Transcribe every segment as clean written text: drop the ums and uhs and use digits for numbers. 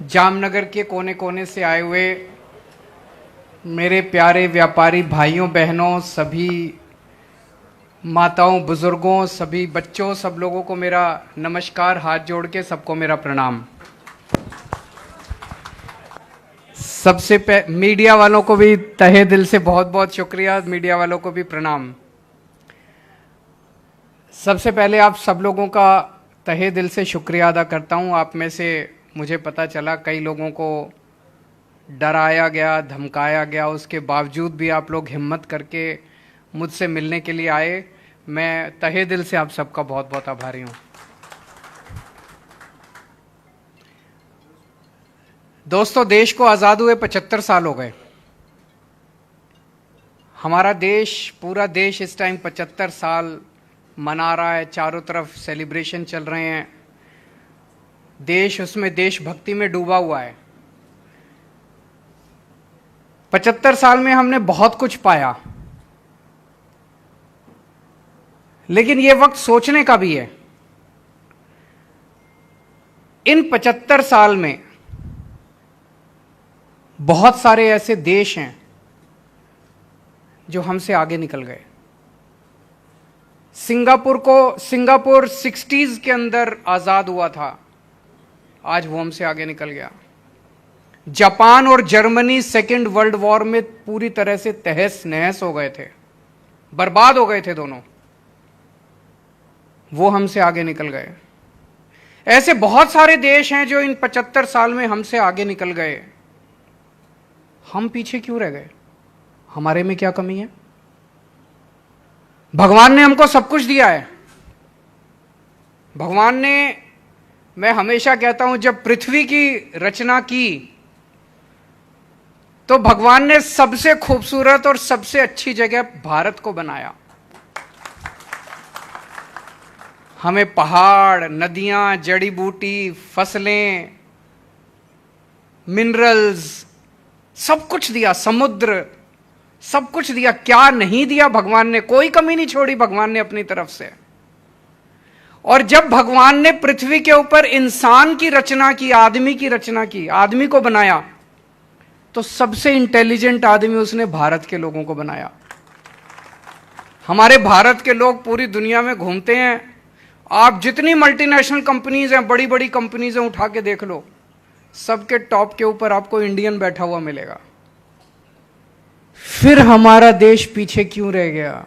जामनगर के कोने कोने से आए हुए मेरे प्यारे व्यापारी भाइयों बहनों, सभी माताओं बुजुर्गों, सभी बच्चों, सब लोगों को मेरा नमस्कार। हाथ जोड़ के सबको मेरा प्रणाम। मीडिया वालों को भी तहे दिल से बहुत बहुत शुक्रिया। मीडिया वालों को भी प्रणाम। सबसे पहले आप सब लोगों का तहे दिल से शुक्रिया अदा करता हूं। आप में से मुझे पता चला कई लोगों को डराया गया, धमकाया गया, उसके बावजूद भी आप लोग हिम्मत करके मुझसे मिलने के लिए आए। मैं तहे दिल से आप सबका बहुत बहुत आभारी हूं। दोस्तों, देश को आज़ाद हुए 75 साल हो गए। हमारा देश, पूरा देश इस टाइम 75 साल मना रहा है। चारों तरफ सेलिब्रेशन चल रहे हैं। देश उसमें देशभक्ति में डूबा हुआ है। 75 साल में हमने बहुत कुछ पाया, लेकिन यह वक्त सोचने का भी है। इन 75 साल में बहुत सारे ऐसे देश हैं जो हमसे आगे निकल गए। सिंगापुर 60s के अंदर आजाद हुआ था, आज वो हमसे आगे निकल गया। जापान और जर्मनी सेकेंड वर्ल्ड वॉर में पूरी तरह से तहस नहस हो गए थे, बर्बाद हो गए थे दोनों, वो हमसे आगे निकल गए। ऐसे बहुत सारे देश हैं जो इन 75 साल में हमसे आगे निकल गए। हम पीछे क्यों रह गए? हमारे में क्या कमी है? भगवान ने हमको सब कुछ दिया है। भगवान ने, मैं हमेशा कहता हूं, जब पृथ्वी की रचना की तो भगवान ने सबसे खूबसूरत और सबसे अच्छी जगह भारत को बनाया। हमें पहाड़, नदियां, जड़ी बूटी, फसलें, मिनरल्स, सब कुछ दिया, समुद्र, सब कुछ दिया। क्या नहीं दिया भगवान ने? कोई कमी नहीं छोड़ी भगवान ने अपनी तरफ से। और जब भगवान ने पृथ्वी के ऊपर इंसान की रचना की, आदमी की रचना की, आदमी को बनाया, तो सबसे इंटेलिजेंट आदमी उसने भारत के लोगों को बनाया। हमारे भारत के लोग पूरी दुनिया में घूमते हैं। आप जितनी मल्टीनेशनल कंपनीज हैं, बड़ी बड़ी कंपनीज हैं, उठा के देख लो, सबके टॉप के ऊपर आपको इंडियन बैठा हुआ मिलेगा। फिर हमारा देश पीछे क्यों रह गया?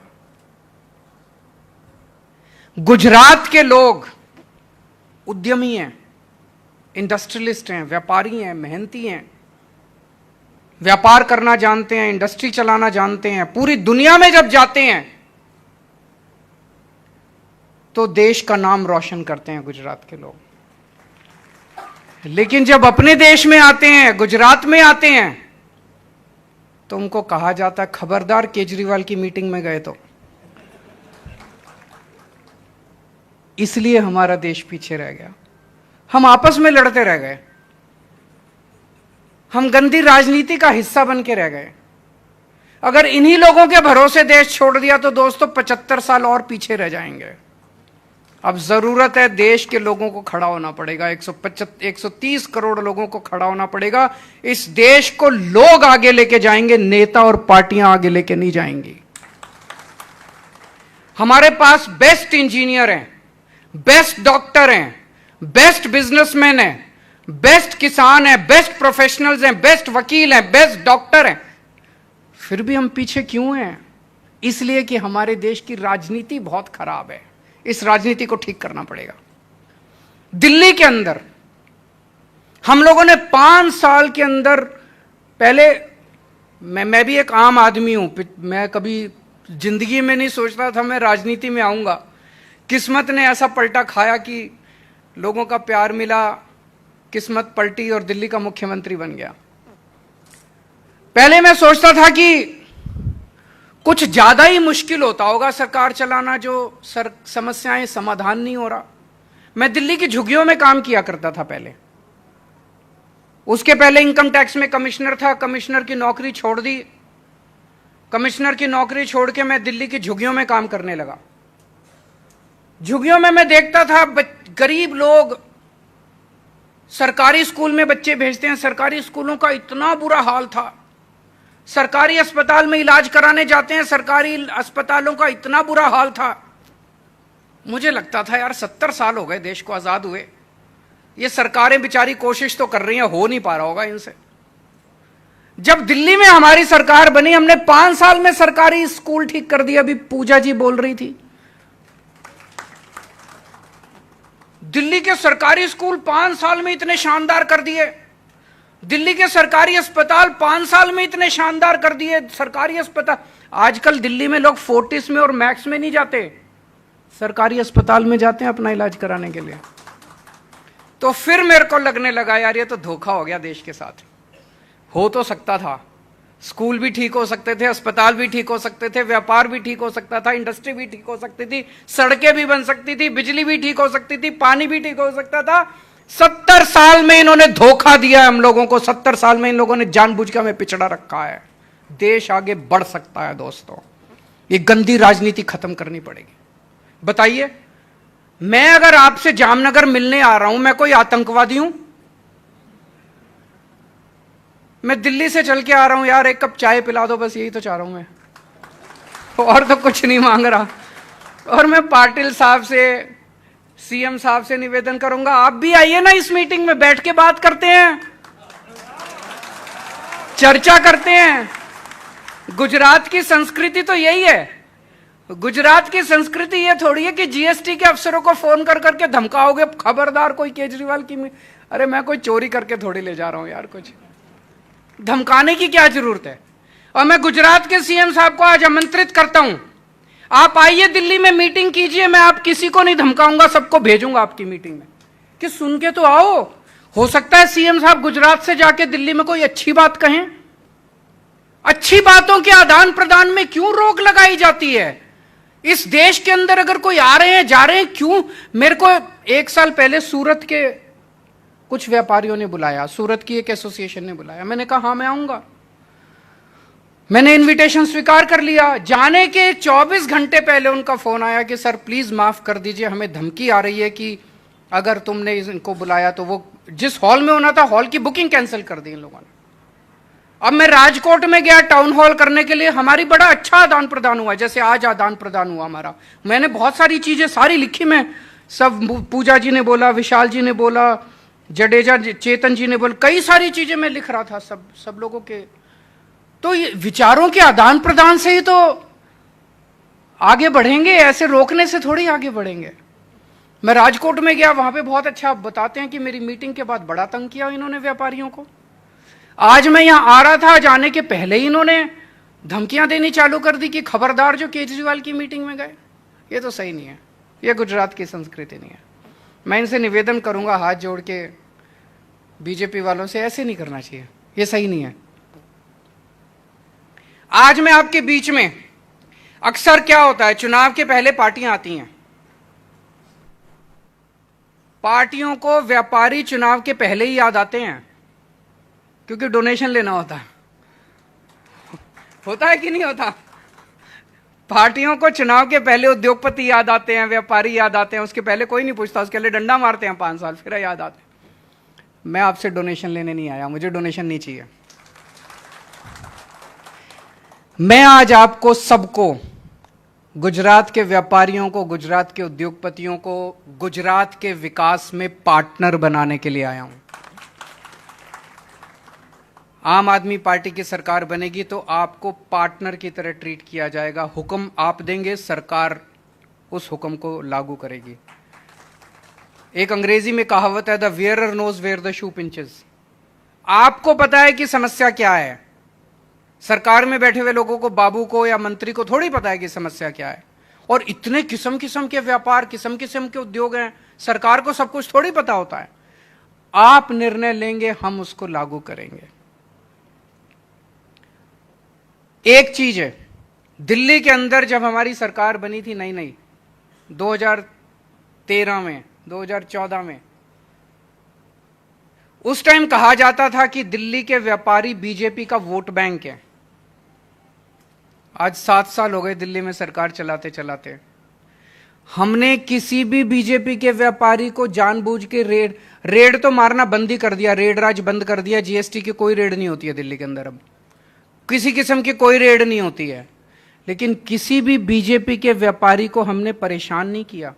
गुजरात के लोग उद्यमी हैं, इंडस्ट्रियलिस्ट हैं, व्यापारी हैं, मेहनती हैं, व्यापार करना जानते हैं, इंडस्ट्री चलाना जानते हैं। पूरी दुनिया में जब जाते हैं तो देश का नाम रोशन करते हैं गुजरात के लोग। लेकिन जब अपने देश में आते हैं, गुजरात में आते हैं, तो उनको कहा जाता है, खबरदार केजरीवाल की मीटिंग में गए तो। इसलिए हमारा देश पीछे रह गया। हम आपस में लड़ते रह गए। हम गंदी राजनीति का हिस्सा बन के रह गए। अगर इन्हीं लोगों के भरोसे देश छोड़ दिया तो दोस्तों 75 साल और पीछे रह जाएंगे। अब जरूरत है, देश के लोगों को खड़ा होना पड़ेगा। 130 करोड़ लोगों को खड़ा होना पड़ेगा। इस देश को लोग आगे लेके जाएंगे, नेता और पार्टियां आगे लेके नहीं जाएंगी। हमारे पास बेस्ट इंजीनियर हैं, बेस्ट डॉक्टर हैं, बेस्ट बिजनेसमैन हैं, बेस्ट किसान हैं, बेस्ट प्रोफेशनल्स हैं, बेस्ट वकील हैं, बेस्ट डॉक्टर हैं। फिर भी हम पीछे क्यों हैं? इसलिए कि हमारे देश की राजनीति बहुत खराब है। इस राजनीति को ठीक करना पड़ेगा। दिल्ली के अंदर हम लोगों ने 5 साल के अंदर, पहले मैं भी एक आम आदमी हूं, मैं कभी जिंदगी में नहीं सोचता था मैं राजनीति में आऊंगा। किस्मत ने ऐसा पलटा खाया कि लोगों का प्यार मिला, किस्मत पलटी और दिल्ली का मुख्यमंत्री बन गया। पहले मैं सोचता था कि कुछ ज्यादा ही मुश्किल होता होगा सरकार चलाना, जो समस्याएं समाधान नहीं हो रहा। मैं दिल्ली की झुग्गियों में काम किया करता था पहले। उसके पहले इनकम टैक्स में कमिश्नर था। कमिश्नर की नौकरी छोड़ दी। कमिश्नर की नौकरी छोड़ के मैं दिल्ली की झुग्गियों में काम करने लगा। झुग्गियों में मैं देखता था गरीब लोग सरकारी स्कूल में बच्चे भेजते हैं, सरकारी स्कूलों का इतना बुरा हाल था। सरकारी अस्पताल में इलाज कराने जाते हैं, सरकारी अस्पतालों का इतना बुरा हाल था। मुझे लगता था यार 70 साल हो गए देश को आजाद हुए, ये सरकारें बेचारी कोशिश तो कर रही हैं, हो नहीं पा रहा होगा इनसे। जब दिल्ली में हमारी सरकार बनी, हमने 5 साल में सरकारी स्कूल ठीक कर दिया। अभी पूजा जी बोल रही थी, दिल्ली के सरकारी स्कूल 5 साल में इतने शानदार कर दिए, दिल्ली के सरकारी अस्पताल 5 साल में इतने शानदार कर दिए। सरकारी अस्पताल, आजकल दिल्ली में लोग फोर्टिस में और मैक्स में नहीं जाते, सरकारी अस्पताल में जाते हैं अपना इलाज कराने के लिए। तो फिर मेरे को लगने लगा यार ये तो धोखा हो गया देश के साथ। हो तो सकता था, स्कूल भी ठीक हो सकते थे, अस्पताल भी ठीक हो सकते थे, व्यापार भी ठीक हो सकता था, इंडस्ट्री भी ठीक हो सकती थी, सड़कें भी बन सकती थी, बिजली भी ठीक हो सकती थी, पानी भी ठीक हो सकता था। 70 साल में इन्होंने धोखा दिया हम लोगों को, 70 साल में इन लोगों ने जानबूझ के हमें पिछड़ा रखा है। देश आगे बढ़ सकता है दोस्तों, ये गंदी राजनीति खत्म करनी पड़ेगी। बताइए, मैं अगर आपसे जामनगर मिलने आ रहा हूं, मैं कोई आतंकवादी हूं? मैं दिल्ली से चल के आ रहा हूं, यार एक कप चाय पिला दो, बस यही तो चाह रहा हूं मैं, और तो कुछ नहीं मांग रहा। और मैं पाटिल साहब से, सीएम साहब से निवेदन करूंगा, आप भी आइए ना इस मीटिंग में, बैठ के बात करते हैं, चर्चा करते हैं। गुजरात की संस्कृति तो यही है। गुजरात की संस्कृति ये थोड़ी है कि जीएसटी के अफसरों को फोन कर करके धमकाओगे, खबरदार कोई केजरीवाल की अरे मैं कोई चोरी करके थोड़ी ले जा रहा हूं यार, कुछ धमकाने की क्या जरूरत है। और मैं गुजरात के सीएम साहब को आज आमंत्रित करता हूं, आप आइए दिल्ली में मीटिंग कीजिए, मैं आप किसी को नहीं धमकाऊंगा, सबको भेजूंगा आपकी मीटिंग में, कि सुन के तो आओ। हो सकता है सीएम साहब गुजरात से जाके दिल्ली में कोई अच्छी बात कहें। अच्छी बातों के आदान प्रदान में क्यों रोक लगाई जाती है? इस देश के अंदर अगर कोई आ रहे हैं जा रहे हैं, क्यों? मेरे को 1 साल पहले सूरत के कुछ व्यापारियों ने बुलाया, सूरत की एक एसोसिएशन ने बुलाया, मैंने कहा हाँ मैं आऊंगा, मैंने इनविटेशन स्वीकार कर लिया। जाने के 24 घंटे पहले उनका फोन आया कि सर प्लीज माफ कर दीजिए, हमें धमकी आ रही है कि अगर तुमने इनको बुलाया तो वो जिस हॉल में होना था हॉल की बुकिंग कैंसिल कर दी इन लोगों ने। अब मैं राजकोट में गया टाउन हॉल करने के लिए, हमारी बड़ा अच्छा आदान प्रदान हुआ, जैसे आज आदान प्रदान हुआ हमारा। मैंने बहुत सारी चीजें सारी लिखी, मैं सब, पूजा जी ने बोला, विशाल जी ने बोला, जडेजा चेतन जी ने बोला, कई सारी चीजें मैं लिख रहा था सब लोगों के। तो ये विचारों के आदान प्रदान से ही तो आगे बढ़ेंगे, ऐसे रोकने से थोड़ी आगे बढ़ेंगे। मैं राजकोट में गया, वहां पे बहुत अच्छा बताते हैं कि मेरी मीटिंग के बाद बड़ा तंग किया इन्होंने व्यापारियों को। आज मैं यहां आ रहा था, जाने के पहले ही इन्होंने धमकियां देनी चालू कर दी कि खबरदार जो केजरीवाल की मीटिंग में गए। ये तो सही नहीं है, ये गुजरात की संस्कृति नहीं है। मैं इनसे निवेदन करूंगा हाथ जोड़ के, बीजेपी वालों से, ऐसे नहीं करना चाहिए, ये सही नहीं है। आज मैं आपके बीच में, अक्सर क्या होता है, चुनाव के पहले पार्टियां आती हैं, पार्टियों को व्यापारी चुनाव के पहले ही याद आते हैं, क्योंकि डोनेशन लेना होता है। होता है कि नहीं होता? पार्टियों को चुनाव के पहले उद्योगपति याद आते हैं, व्यापारी याद आते हैं, उसके पहले कोई नहीं पूछता, उसके लिए डंडा मारते हैं 5 साल, फिर याद आते हैं। मैं आपसे डोनेशन लेने नहीं आया, मुझे डोनेशन नहीं चाहिए। मैं आज आपको सबको, गुजरात के व्यापारियों को, गुजरात के उद्योगपतियों को, गुजरात के विकास में पार्टनर बनाने के लिए आया हूं। आम आदमी पार्टी की सरकार बनेगी तो आपको पार्टनर की तरह ट्रीट किया जाएगा। हुक्म आप देंगे, सरकार उस हुक्म को लागू करेगी। एक अंग्रेजी में कहावत है, the wearer knows where the shoe pinches. आपको पता है कि समस्या क्या है, सरकार में बैठे हुए लोगों को, बाबू को या मंत्री को थोड़ी पता है कि समस्या क्या है। और इतने किस्म किस्म के व्यापार, किस्म किस्म के उद्योग हैं, सरकार को सब कुछ थोड़ी पता होता है। आप निर्णय लेंगे, हम उसको लागू करेंगे। एक चीज है, दिल्ली के अंदर जब हमारी सरकार बनी थी नई 2013 में, 2014 में, उस टाइम कहा जाता था कि दिल्ली के व्यापारी बीजेपी का वोट बैंक है। आज 7 साल हो गए दिल्ली में सरकार चलाते चलाते। हमने किसी भी बीजेपी के व्यापारी को जानबूझ के रेड तो मारना बंद ही कर दिया, रेड राज बंद कर दिया। जीएसटी की कोई रेड नहीं होती है दिल्ली के अंदर, अब किसी किस्म की कोई रेड नहीं होती है। लेकिन किसी भी बीजेपी के व्यापारी को हमने परेशान नहीं किया।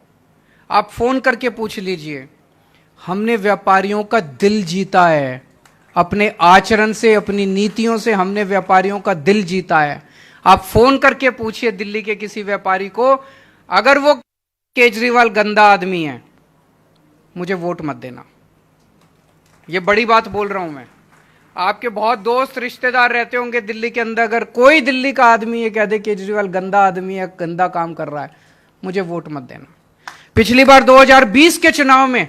आप फोन करके पूछ लीजिए, हमने व्यापारियों का दिल जीता है, अपने आचरण से, अपनी नीतियों से हमने व्यापारियों का दिल जीता है। आप फोन करके पूछिए दिल्ली के किसी व्यापारी को, अगर वो केजरीवाल गंदा आदमी है, मुझे वोट मत देना। ये बड़ी बात बोल रहा हूं मैं। आपके बहुत दोस्त रिश्तेदार रहते होंगे दिल्ली के अंदर, अगर कोई दिल्ली का आदमी ये कह दे केजरीवाल गंदा आदमी है, गंदा काम कर रहा है, मुझे वोट मत देना। पिछली बार 2020 के चुनाव में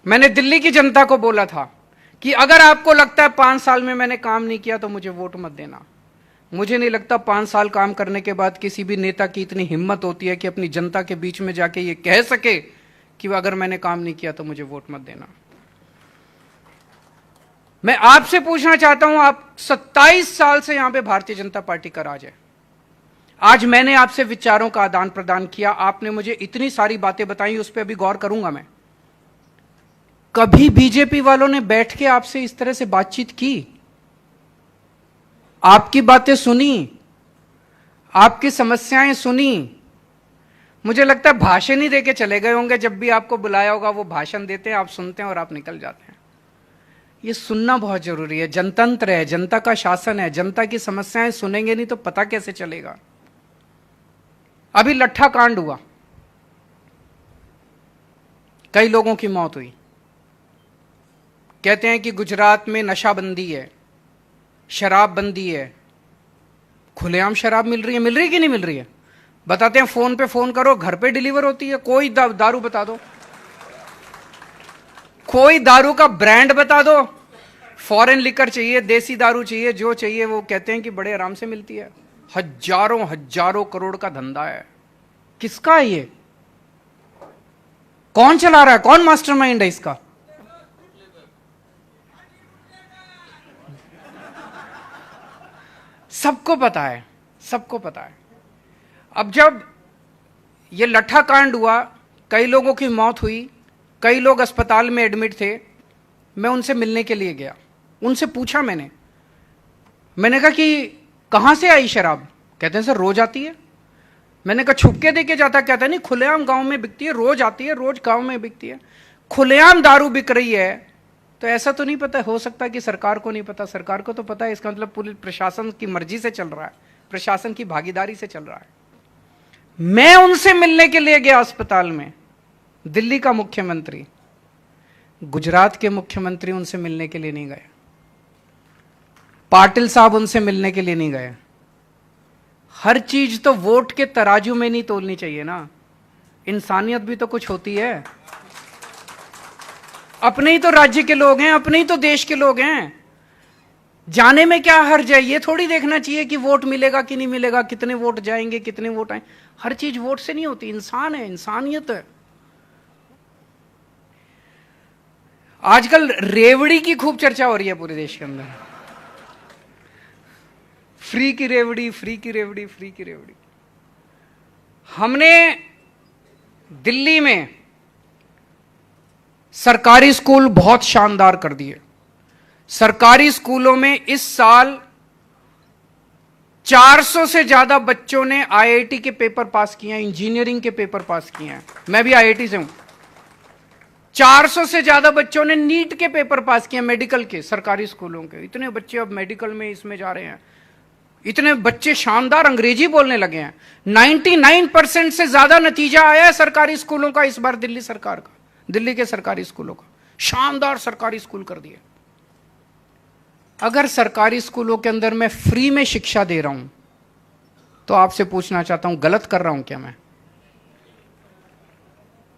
मैंने दिल्ली की जनता को बोला था कि अगर आपको लगता है 5 साल में मैंने काम नहीं किया तो मुझे वोट मत देना। मुझे नहीं लगता 5 साल काम करने के बाद किसी भी नेता की इतनी हिम्मत होती है कि अपनी जनता के बीच में जाके ये कह सके कि अगर मैंने काम नहीं किया तो मुझे वोट मत देना। मैं आपसे पूछना चाहता हूं, आप 27 साल से यहां पे भारतीय जनता पार्टी का राज है। आज मैंने आपसे विचारों का आदान प्रदान किया, आपने मुझे इतनी सारी बातें बताई, उस पर अभी गौर करूंगा मैं। कभी बीजेपी वालों ने बैठ के आपसे इस तरह से बातचीत की? आपकी बातें सुनी, आपकी समस्याएं सुनी? मुझे लगता है भाषण ही देके चले गए होंगे। जब भी आपको बुलाया होगा वो भाषण देते हैं, आप सुनते हैं और आप निकल जाते हैं। ये सुनना बहुत जरूरी है। जनतंत्र है, जनता का शासन है, जनता की समस्याएं सुनेंगे नहीं तो पता कैसे चलेगा। अभी लट्ठा कांड हुआ, कई लोगों की मौत हुई। कहते हैं कि गुजरात में नशाबंदी है, शराब बंदी है। खुलेआम शराब मिल रही है कि नहीं मिल रही है? बताते हैं, फोन पे फोन करो, घर पे डिलीवर होती है। कोई दारू बता दो, कोई दारू का ब्रांड बता दो। फॉरेन लिकर चाहिए, देसी दारू चाहिए, जो चाहिए वो कहते हैं कि बड़े आराम से मिलती है। हजारों हजारों करोड़ का धंधा है। किसका है ये? कौन चला रहा है? कौन मास्टरमाइंड है इसका? सबको पता है, सबको पता है। अब जब ये लट्ठा कांड हुआ, कई लोगों की मौत हुई, कई लोग अस्पताल में एडमिट थे। मैं उनसे मिलने के लिए गया, उनसे पूछा मैंने कहा कि कहां से आई शराब? कहते हैं सर रोज आती है। मैंने कहा छुप के देके जाता? कहता नहीं, खुलेआम गांव में बिकती है, रोज आती है, रोज गांव में बिकती है। खुलेआम दारू बिक रही है तो ऐसा तो नहीं पता हो सकता कि सरकार को नहीं पता? सरकार को तो पता है। इसका मतलब पूरे प्रशासन की मर्जी से चल रहा है, प्रशासन की भागीदारी से चल रहा है। मैं उनसे मिलने के लिए गया अस्पताल में, दिल्ली का मुख्यमंत्री, गुजरात के मुख्यमंत्री उनसे मिलने के लिए नहीं गए, पाटिल साहब उनसे मिलने के लिए नहीं गए। हर चीज तो वोट के तराजू में नहीं तोलनी चाहिए ना, इंसानियत भी तो कुछ होती है। अपने ही तो राज्य के लोग हैं, अपने ही तो देश के लोग हैं, जाने में क्या हर्ज है? ये थोड़ी देखना चाहिए कि वोट मिलेगा कि नहीं मिलेगा, कितने वोट जाएंगे, कितने वोट आए। हर चीज वोट से नहीं होती, इंसान है, इंसानियत है। आजकल रेवड़ी की खूब चर्चा हो रही है पूरे देश के अंदर। फ्री की रेवड़ी, फ्री की रेवड़ी, फ्री की रेवड़ी। हमने दिल्ली में सरकारी स्कूल बहुत शानदार कर दिए। सरकारी स्कूलों में इस साल 400 से ज्यादा बच्चों ने आईआईटी के पेपर पास किए हैं, इंजीनियरिंग के पेपर पास किए हैं। मैं भी आईआईटी से हूं। 400 से ज्यादा बच्चों ने नीट के पेपर पास किए, मेडिकल के, सरकारी स्कूलों के। इतने बच्चे अब मेडिकल में इसमें जा रहे हैं, इतने बच्चे शानदार अंग्रेजी बोलने लगे हैं। 99% से ज्यादा नतीजा आया है सरकारी स्कूलों का इस बार, दिल्ली सरकार का, दिल्ली के सरकारी स्कूलों का। शानदार सरकारी स्कूल कर दिए। अगर सरकारी स्कूलों के अंदर मैं फ्री में शिक्षा दे रहा हूं तो आपसे पूछना चाहता हूं, गलत कर रहा हूं क्या मैं?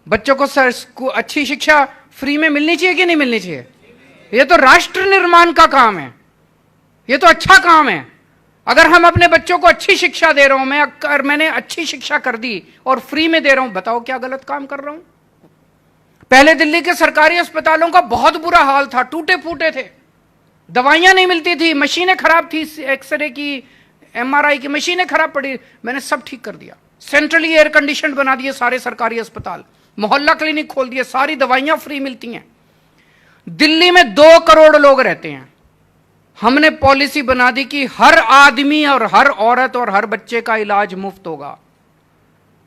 बच्चों को अच्छी शिक्षा फ्री में मिलनी चाहिए कि नहीं मिलनी चाहिए? यह तो राष्ट्र निर्माण का काम है, यह तो अच्छा काम है। अगर हम अपने बच्चों को अच्छी शिक्षा दे रहा हूं, मैंने अच्छी शिक्षा कर दी और फ्री में दे रहा हूं, बताओ क्या गलत काम कर रहा हूं? पहले दिल्ली के सरकारी अस्पतालों का बहुत बुरा हाल था, टूटे फूटे थे, दवाइयां नहीं मिलती थी, मशीनें खराब थी, एक्सरे की, एमआरआई की मशीनें खराब पड़ी। मैंने सब ठीक कर दिया, सेंट्रली एयर कंडीशन बना दिए सारे सरकारी अस्पताल, मोहल्ला क्लिनिक खोल दिए, सारी दवाइयां फ्री मिलती हैं। दिल्ली में 2 करोड़ लोग रहते हैं। हमने पॉलिसी बना दी कि हर आदमी और हर औरत और हर बच्चे का इलाज मुफ्त होगा,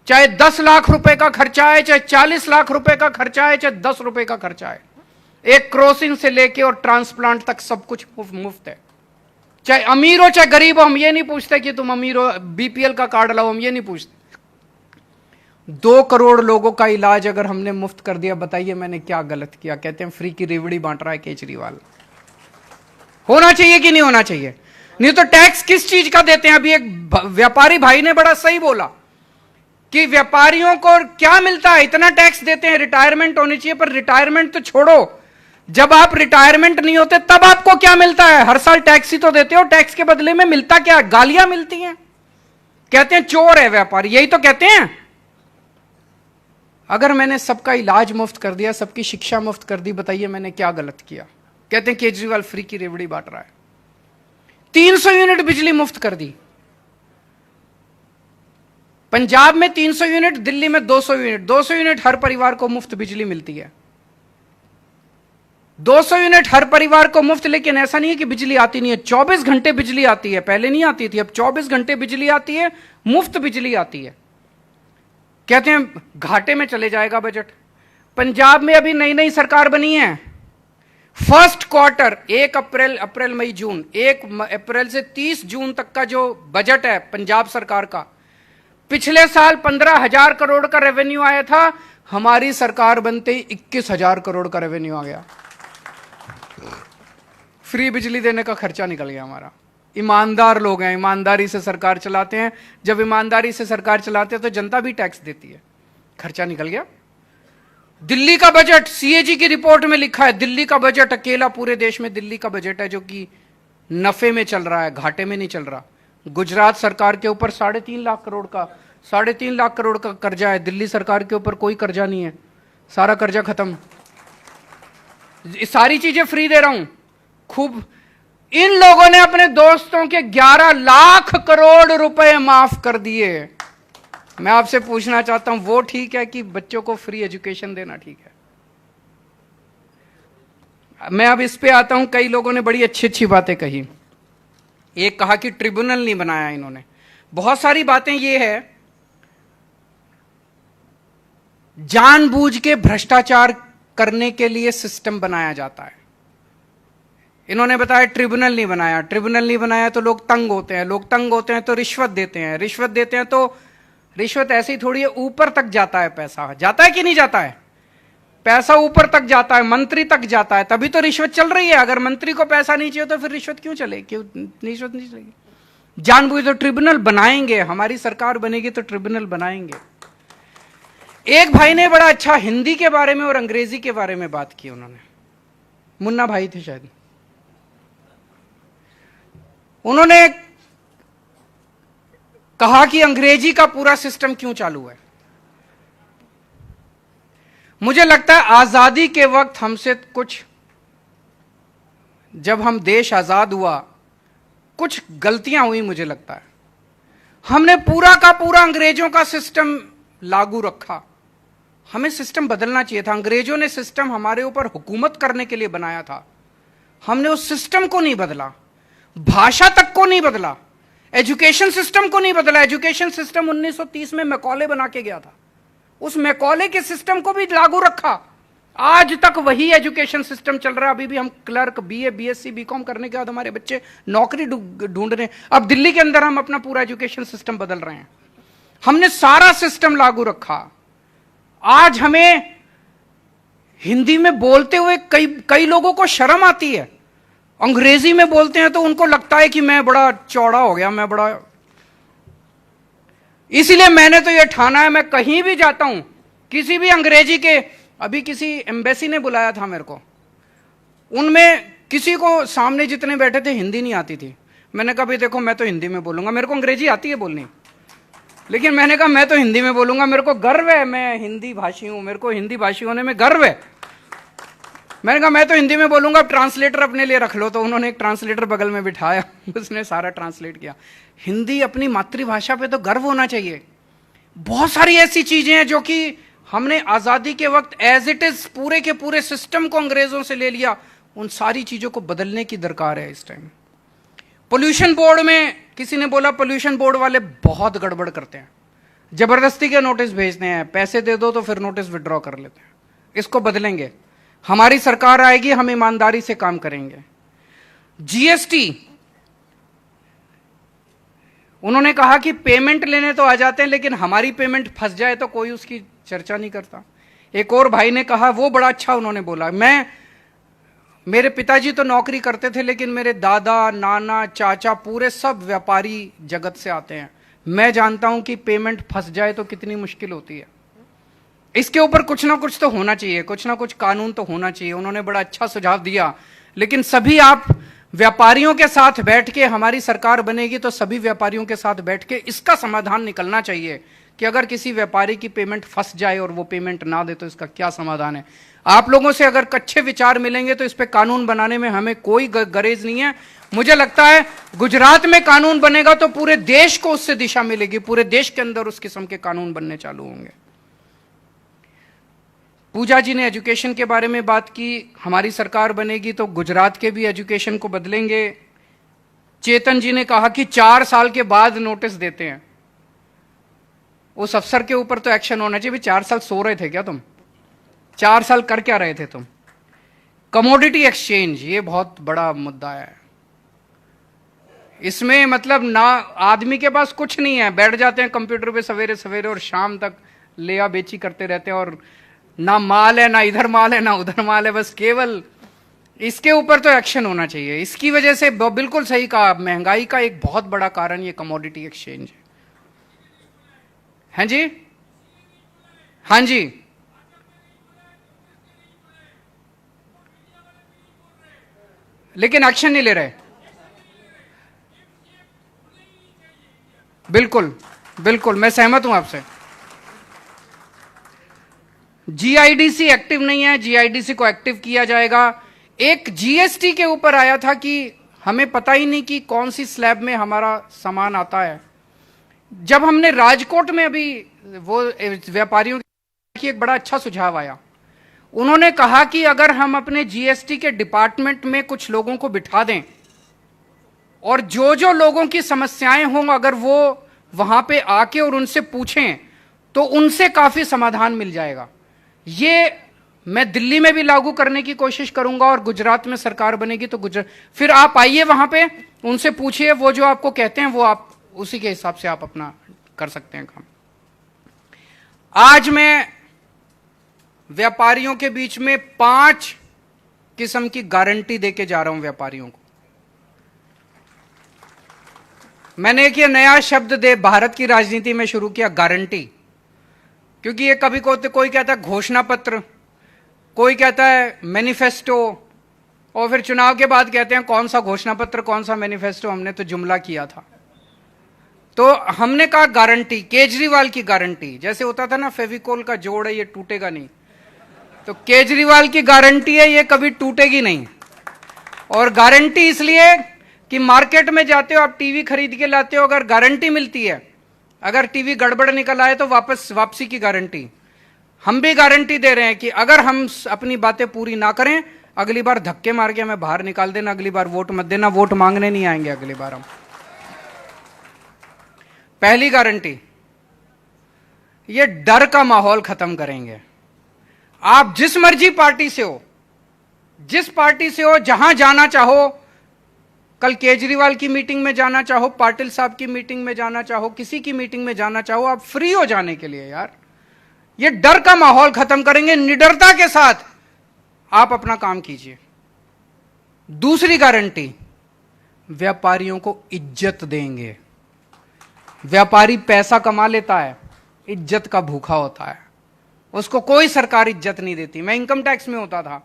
चाहे 10 लाख रुपए का खर्चा है, चाहे 40 लाख रुपए का खर्चा है, चाहे 10 रुपए का खर्चा है। एक क्रॉसिंग से लेके और ट्रांसप्लांट तक सब कुछ मुफ्त है, चाहे अमीर हो चाहे गरीब हो। हम ये नहीं पूछते कि तुम अमीर हो, बीपीएल का कार्ड लाओ, हम ये नहीं पूछते। 2 करोड़ लोगों का इलाज अगर हमने मुफ्त कर दिया, बताइए मैंने क्या गलत किया? कहते हैं फ्री की रेवड़ी बांट रहा है केजरीवाल। होना चाहिए कि नहीं होना चाहिए? नहीं तो टैक्स किस चीज का देते हैं? अभी एक व्यापारी भाई ने बड़ा सही बोला कि व्यापारियों को क्या मिलता है, इतना टैक्स देते हैं, रिटायरमेंट होनी चाहिए। पर रिटायरमेंट तो छोड़ो, जब आप रिटायरमेंट नहीं होते तब आपको क्या मिलता है? हर साल टैक्स ही तो देते हो, टैक्स के बदले में मिलता क्या? गालियां मिलती हैं, कहते हैं चोर है व्यापारी, यही तो कहते हैं। अगर मैंने सबका इलाज मुफ्त कर दिया, सबकी शिक्षा मुफ्त कर दी, बताइए मैंने क्या गलत किया? कहते हैं केजरीवाल फ्री की रेवड़ी बांट रहा है। 300 यूनिट बिजली मुफ्त कर दी, पंजाब में 300 यूनिट, दिल्ली में 200 यूनिट। 200 यूनिट हर परिवार को मुफ्त बिजली मिलती है, 200 यूनिट हर परिवार को मुफ्त। लेकिन ऐसा नहीं है कि बिजली आती नहीं है, 24 घंटे बिजली आती है। पहले नहीं आती थी, अब 24 घंटे बिजली आती है, मुफ्त बिजली आती है। कहते हैं घाटे में चले जाएगा बजट। पंजाब में अभी नई नई सरकार बनी है, फर्स्ट क्वार्टर 1 अप्रैल मई जून, 1 अप्रैल से 30 जून तक का जो बजट है पंजाब सरकार का, पिछले साल 15,000 करोड़ का रेवेन्यू आया था, हमारी सरकार बनते ही 21,000 करोड़ का रेवेन्यू आ गया। फ्री बिजली देने का खर्चा निकल गया हमारा। ईमानदार लोग हैं, ईमानदारी से सरकार चलाते हैं। जब ईमानदारी से सरकार चलाते हैं तो जनता भी टैक्स देती है, खर्चा निकल गया। दिल्ली का बजट, सीएजी की रिपोर्ट में लिखा है, दिल्ली का बजट अकेला पूरे देश में दिल्ली का बजट है जो कि नफे में चल रहा है, घाटे में नहीं चल रहा। गुजरात सरकार के ऊपर 3.5 लाख करोड़ का कर्जा है, दिल्ली सरकार के ऊपर कोई कर्जा नहीं है, सारा कर्जा खत्म। सारी चीजें फ्री दे रहा हूं खूब। इन लोगों ने अपने दोस्तों के 11 लाख करोड़ रुपए माफ कर दिए। मैं आपसे पूछना चाहता हूं, वो ठीक है कि बच्चों को फ्री एजुकेशन देना ठीक है? मैं अब इस पे आता हूं। कई लोगों ने बड़ी अच्छी अच्छी बातें कही। एक कहा कि ट्रिब्यूनल नहीं बनाया इन्होंने, बहुत सारी बातें ये है, जानबूझ के भ्रष्टाचार करने के लिए सिस्टम बनाया जाता है। इन्होंने बताया ट्रिब्यूनल नहीं बनाया, ट्रिब्यूनल नहीं बनाया तो लोग तंग होते हैं, लोग तंग होते हैं तो रिश्वत देते हैं, रिश्वत देते हैं तो रिश्वत ऐसे ही थोड़ी है, ऊपर तक जाता है पैसा। जाता है कि नहीं जाता है? पैसा ऊपर तक जाता है, मंत्री तक जाता है, तभी तो रिश्वत चल रही है। अगर मंत्री को पैसा नहीं चाहिए तो फिर रिश्वत क्यों चले? क्यों रिश्वत नहीं चलेगी? जानबूझ तो ट्रिब्यूनल बनाएंगे, हमारी सरकार बनेगी तो ट्रिब्यूनल बनाएंगे। एक भाई ने बड़ा अच्छा हिंदी के बारे में और अंग्रेजी के बारे में बात की उन्होंने, मुन्ना भाई थे शायद। उन्होंने कहा कि अंग्रेजी का पूरा सिस्टम क्यों चालू है। मुझे लगता है आजादी के वक्त हमसे कुछ, जब हम देश आजाद हुआ, कुछ गलतियां हुई। मुझे लगता है हमने पूरा का पूरा अंग्रेजों का सिस्टम लागू रखा। हमें सिस्टम बदलना चाहिए था। अंग्रेजों ने सिस्टम हमारे ऊपर हुकूमत करने के लिए बनाया था, हमने उस सिस्टम को नहीं बदला, भाषा तक को नहीं बदला, एजुकेशन सिस्टम को नहीं बदला। एजुकेशन सिस्टम 1930 में मैकॉले बना के गया था, उस मैकॉले के सिस्टम को भी लागू रखा। आज तक वही एजुकेशन सिस्टम चल रहा है। अभी भी हम क्लर्क, बीए, बीएससी, बीकॉम करने के बाद हमारे बच्चे नौकरी ढूंढ रहे हैं। अब दिल्ली के अंदर हम अपना पूरा एजुकेशन सिस्टम बदल रहे हैं। हमने सारा सिस्टम लागू रखा। आज हमें हिंदी में बोलते हुए कई लोगों को शर्म आती है। अंग्रेजी में बोलते हैं तो उनको लगता है कि मैं बड़ा चौड़ा हो गया, मैं बड़ा। इसीलिए मैंने तो यह ठाना है, मैं कहीं भी जाता हूं, किसी भी अंग्रेजी के, अभी किसी एम्बेसी ने बुलाया था मेरे को, उनमें किसी को सामने जितने बैठे थे हिंदी नहीं आती थी। मैंने कहा भाई देखो, मैं तो हिंदी में बोलूंगा, मेरे को अंग्रेजी आती है बोलनी, लेकिन मैंने कहा मैं तो हिंदी में बोलूंगा, मेरे को गर्व है, मैं हिंदी भाषी हूं, मेरे को हिंदी भाषी होने में गर्व है। मैंने कहा मैं तो हिंदी में बोलूंगा, ट्रांसलेटर अपने लिए रख लो। तो उन्होंने एक ट्रांसलेटर बगल में बिठाया, उसने सारा ट्रांसलेट किया। हिंदी अपनी मातृभाषा पे तो गर्व होना चाहिए। बहुत सारी ऐसी चीजें हैं जो कि हमने आजादी के वक्त एज इट इज पूरे के पूरे सिस्टम को अंग्रेजों से ले लिया, उन सारी चीजों को बदलने की दरकार है इस टाइम। पोल्यूशन बोर्ड में किसी ने बोला पोल्यूशन बोर्ड वाले बहुत गड़बड़ करते हैं, जबरदस्ती के नोटिस भेजते हैं, पैसे दे दो तो फिर नोटिस विड्रॉ कर लेते हैं। इसको बदलेंगे, हमारी सरकार आएगी, हम ईमानदारी से काम करेंगे। जीएसटी, उन्होंने कहा कि पेमेंट लेने तो आ जाते हैं लेकिन हमारी पेमेंट फंस जाए तो कोई उसकी चर्चा नहीं करता। एक और भाई ने कहा, वो बड़ा अच्छा उन्होंने बोला, मेरे पिताजी तो नौकरी करते थे लेकिन मेरे दादा नाना चाचा पूरे सब व्यापारी जगत से आते हैं, मैं जानता हूं कि पेमेंट फंस जाए तो कितनी मुश्किल होती है। इसके ऊपर कुछ ना कुछ तो होना चाहिए, कुछ ना कुछ कानून तो होना चाहिए। उन्होंने बड़ा अच्छा सुझाव दिया, लेकिन सभी आप व्यापारियों के साथ बैठ के, हमारी सरकार बनेगी तो सभी व्यापारियों के साथ बैठ के इसका समाधान निकलना चाहिए कि अगर किसी व्यापारी की पेमेंट फंस जाए और वो पेमेंट ना दे तो इसका क्या समाधान है। आप लोगों से अगर अच्छे विचार मिलेंगे तो इस पे कानून बनाने में हमें कोई गरेज नहीं है। मुझे लगता है गुजरात में कानून बनेगा तो पूरे देश को उससे दिशा मिलेगी, पूरे देश के अंदर उस किस्म के कानून बनने चालू होंगे। पूजा जी ने एजुकेशन के बारे में बात की, हमारी सरकार बनेगी तो गुजरात के भी एजुकेशन को बदलेंगे। चेतन जी ने कहा कि 4 साल के बाद नोटिस देते हैं, उस अफसर के ऊपर तो एक्शन होना चाहिए। 4 साल सो रहे थे क्या तुम? 4 साल कर क्या रहे थे तुम? कमोडिटी एक्सचेंज, ये बहुत बड़ा मुद्दा है। इसमें मतलब ना आदमी के पास कुछ नहीं है, बैठ जाते हैं कंप्यूटर पे सवेरे सवेरे और शाम तक लिया बेची करते रहते हैं, और ना माल है, ना इधर माल है, ना उधर माल है, बस केवल इसके ऊपर तो एक्शन होना चाहिए। इसकी वजह से बिल्कुल सही कहा, महंगाई का एक बहुत बड़ा कारण ये कमोडिटी एक्सचेंज है। हैं जी? हाँ जी, लेकिन एक्शन नहीं ले रहे। बिल्कुल बिल्कुल, मैं सहमत हूं आपसे। जीआईडीसी एक्टिव नहीं है, जीआईडीसी को एक्टिव किया जाएगा। एक जीएसटी के ऊपर आया था कि हमें पता ही नहीं कि कौन सी स्लैब में हमारा सामान आता है। जब हमने राजकोट में अभी वो व्यापारियों की एक बड़ा अच्छा सुझाव आया, उन्होंने कहा कि अगर हम अपने जीएसटी के डिपार्टमेंट में कुछ लोगों को बिठा दें और जो जो लोगों की समस्याएं हों अगर वो वहां पे आके और उनसे पूछें तो उनसे काफी समाधान मिल जाएगा। ये मैं दिल्ली में भी लागू करने की कोशिश करूंगा और गुजरात में सरकार बनेगी तो गुजरात, फिर आप आइए वहां पे, उनसे पूछिए, वो जो आपको कहते हैं वो आप उसी के हिसाब से आप अपना कर सकते हैं काम। आज मैं व्यापारियों के बीच में 5 किस्म की गारंटी देके जा रहा हूं व्यापारियों को। मैंने एक ये नया शब्द दे भारत की राजनीति में शुरू किया, गारंटी, क्योंकि ये कभी कोई कहता है घोषणा पत्र, कोई कहता है मैनिफेस्टो, और फिर चुनाव के बाद कहते हैं कौन सा घोषणा पत्र कौन सा मैनिफेस्टो, हमने तो जुमला किया था। तो हमने कहा गारंटी, केजरीवाल की गारंटी, जैसे होता था ना फेविकोल का जोड़ है ये टूटेगा नहीं, तो केजरीवाल की गारंटी है ये कभी टूटेगी नहीं। और गारंटी इसलिए कि मार्केट में जाते हो आप, टीवी खरीद के लाते हो, अगर गारंटी मिलती है, अगर टीवी गड़बड़ निकल आए तो वापसी की गारंटी। हम भी गारंटी दे रहे हैं कि अगर हम अपनी बातें पूरी ना करें, अगली बार धक्के मार के हमें बाहर निकाल देना, अगली बार वोट मत देना, वोट मांगने नहीं आएंगे अगली बार हम। पहली गारंटी, ये डर का माहौल खत्म करेंगे। आप जिस मर्जी पार्टी से हो, जिस पार्टी से हो, जहां जाना चाहो, कल केजरीवाल की मीटिंग में जाना चाहो, पाटिल साहब की मीटिंग में जाना चाहो, किसी की मीटिंग में जाना चाहो, आप फ्री हो जाने के लिए। यार ये डर का माहौल खत्म करेंगे, निडरता के साथ आप अपना काम कीजिए। दूसरी गारंटी, व्यापारियों को इज्जत देंगे। व्यापारी पैसा कमा लेता है, इज्जत का भूखा होता है, उसको कोई सरकार इज्जत नहीं देती। मैं इनकम टैक्स में होता था,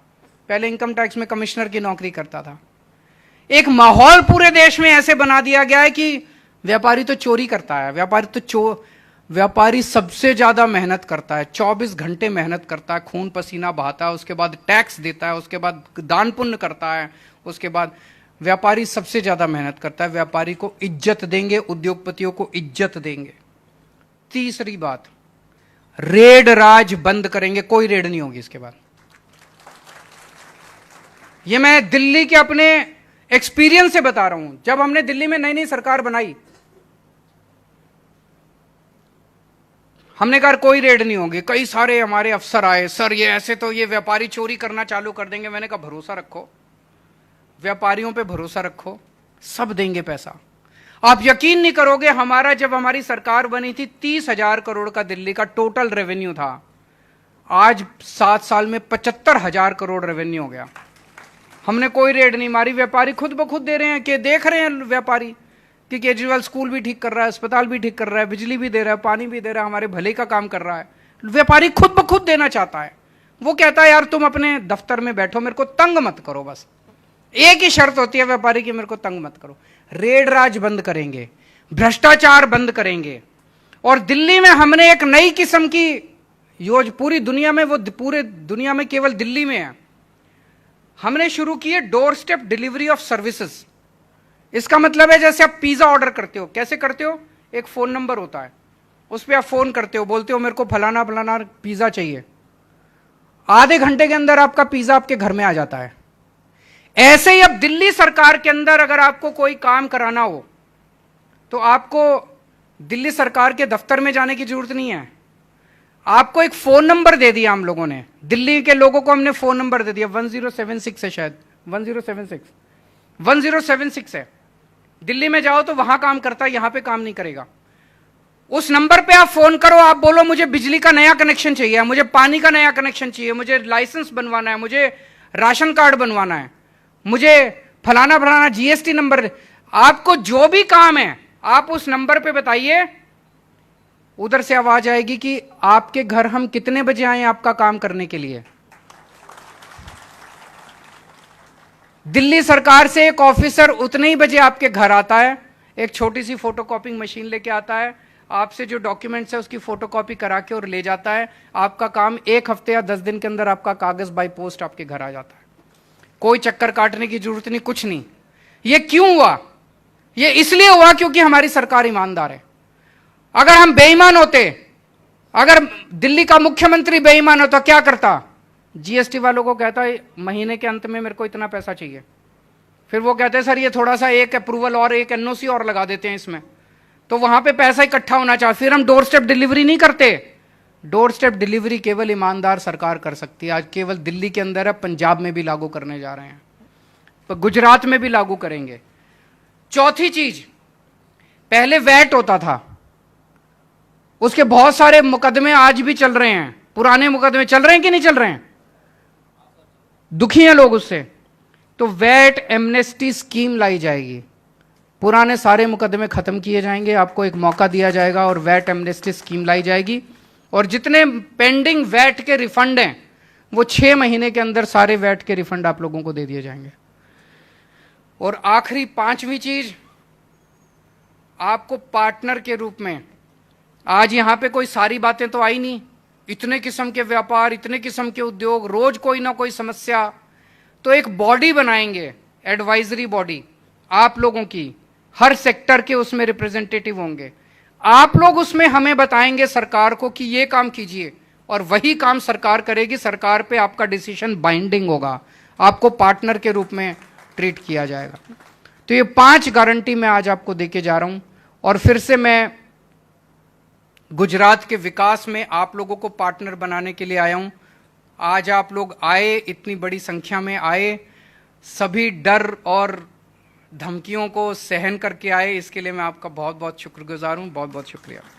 पहले इनकम टैक्स में कमिश्नर की नौकरी करता था। एक माहौल पूरे देश में ऐसे बना दिया गया है कि व्यापारी तो चोरी करता है, व्यापारी सबसे ज्यादा मेहनत करता है, 24 घंटे मेहनत करता है, खून पसीना बहाता है, उसके बाद टैक्स देता है, उसके बाद दान पुण्य करता है, उसके बाद व्यापारी सबसे ज्यादा मेहनत करता है। व्यापारी को इज्जत देंगे, उद्योगपतियों को इज्जत देंगे। तीसरी बात, रेड राज बंद करेंगे, कोई रेड नहीं होगी इसके बाद। ये मैं दिल्ली के अपने एक्सपीरियंस से बता रहा हूं। जब हमने दिल्ली में नई नई सरकार बनाई, हमने कहा कोई रेड नहीं होगी। कई सारे हमारे अफसर आए, सर ये ऐसे तो ये व्यापारी चोरी करना चालू कर देंगे। मैंने कहा भरोसा रखो, व्यापारियों पे भरोसा रखो, सब देंगे पैसा। आप यकीन नहीं करोगे, जब हमारी सरकार बनी थी 30,000 करोड़ का दिल्ली का टोटल रेवेन्यू था। आज 7 साल में 75,000 करोड़ रेवेन्यू हो गया। हमने कोई रेड नहीं मारी, व्यापारी खुद ब खुद दे रहे हैं। कि देख रहे हैं व्यापारी कि केजरीवाल स्कूल भी ठीक कर रहा है, अस्पताल भी ठीक कर रहा है, बिजली भी दे रहा है, पानी भी दे रहा है, हमारे भले का काम कर रहा है। व्यापारी खुद ब खुद देना चाहता है। वो कहता है यार तुम अपने दफ्तर में बैठो, मेरे को तंग मत करो। बस एक ही शर्त होती है व्यापारी की, मेरे को तंग मत करो। रेड राज बंद करेंगे, भ्रष्टाचार बंद करेंगे। और दिल्ली में हमने एक नई किस्म की योजना, पूरी दुनिया में, वो पूरे दुनिया में केवल दिल्ली में है, हमने शुरू की है door step delivery of services. इसका मतलब है जैसे आप पिज्जा ऑर्डर करते हो, कैसे करते हो? एक फोन नंबर होता है, उस पर आप फोन करते हो, बोलते हो मेरे को फलाना फलाना पिज्जा चाहिए, आधे घंटे के अंदर आपका पिज्जा आपके घर में आ जाता है। ऐसे ही अब दिल्ली सरकार के अंदर अगर आपको कोई काम कराना हो तो आपको दिल्ली सरकार के दफ्तर में जाने की जरूरत नहीं है। आपको एक फोन नंबर दे दिया हम लोगों ने, दिल्ली के लोगों को हमने फोन नंबर दे दिया, 1076 है शायद, 1076 है। दिल्ली में जाओ तो वहां काम करता है, यहां पे काम नहीं करेगा। उस नंबर पे आप फोन करो, आप बोलो मुझे बिजली का नया कनेक्शन चाहिए, मुझे पानी का नया कनेक्शन चाहिए, मुझे लाइसेंस बनवाना है, मुझे राशन कार्ड बनवाना है, मुझे फलाना फलाना जीएसटी नंबर। आपको जो भी काम है आप उस नंबर पे बताइए, उधर से आवाज आएगी कि आपके घर हम कितने बजे आए आपका काम करने के लिए। दिल्ली सरकार से एक ऑफिसर उतने ही बजे आपके घर आता है, एक छोटी सी फोटोकॉपिंग मशीन लेके आता है, आपसे जो डॉक्यूमेंट्स है उसकी फोटोकॉपी करा के और ले जाता है। आपका काम 1 हफ्ते या 10 दिन के अंदर आपका कागज बाय पोस्ट आपके घर आ जाता है। कोई चक्कर काटने की जरूरत नहीं, कुछ नहीं। ये क्यों हुआ? ये इसलिए हुआ क्योंकि हमारी सरकार ईमानदार है। अगर हम बेईमान होते, अगर दिल्ली का मुख्यमंत्री बेईमान होता, क्या करता? जीएसटी वालों को कहता है महीने के अंत में मेरे को इतना पैसा चाहिए, फिर वो कहते हैं सर ये थोड़ा सा एक अप्रूवल और एक एनओसी और लगा देते हैं इसमें, तो वहां पे पैसा इकट्ठा होना चाहिए। फिर हम डोर स्टेप डिलीवरी नहीं करते। डोर स्टेप डिलीवरी केवल ईमानदार सरकार कर सकती है। आज केवल दिल्ली के अंदर है, पंजाब में भी लागू करने जा रहे हैं, तो गुजरात में भी लागू करेंगे। चौथी चीज, पहले वैट होता था, उसके बहुत सारे मुकदमे आज भी चल रहे हैं, पुराने मुकदमे चल रहे हैं कि नहीं चल रहे हैं? दुखी हैं लोग उससे। तो वैट एमनेस्टी स्कीम लाई जाएगी, पुराने सारे मुकदमे खत्म किए जाएंगे, आपको एक मौका दिया जाएगा और वैट एमनेस्टी स्कीम लाई जाएगी। और जितने पेंडिंग वैट के रिफंड हैं वो 6 महीने के अंदर सारे वैट के रिफंड आप लोगों को दे दिए जाएंगे। और आखिरी 5वीं चीज, आपको पार्टनर के रूप में, आज यहां पे कोई सारी बातें तो आई नहीं, इतने किस्म के व्यापार, इतने किस्म के उद्योग, रोज कोई ना कोई समस्या, तो एक बॉडी बनाएंगे, एडवाइजरी बॉडी आप लोगों की, हर सेक्टर के उसमें रिप्रेजेंटेटिव होंगे। आप लोग उसमें हमें बताएंगे सरकार को कि ये काम कीजिए, और वही काम सरकार करेगी। सरकार पे आपका डिसीजन बाइंडिंग होगा, आपको पार्टनर के रूप में ट्रीट किया जाएगा। तो ये 5 गारंटी मैं आज आपको देके जा रहा हूं। और फिर से मैं गुजरात के विकास में आप लोगों को पार्टनर बनाने के लिए आया हूं। आज आप लोग आए, इतनी बड़ी संख्या में आए, सभी डर और धमकियों को सहन करके आए, इसके लिए मैं आपका बहुत बहुत शुक्रगुजार हूं। बहुत बहुत शुक्रिया।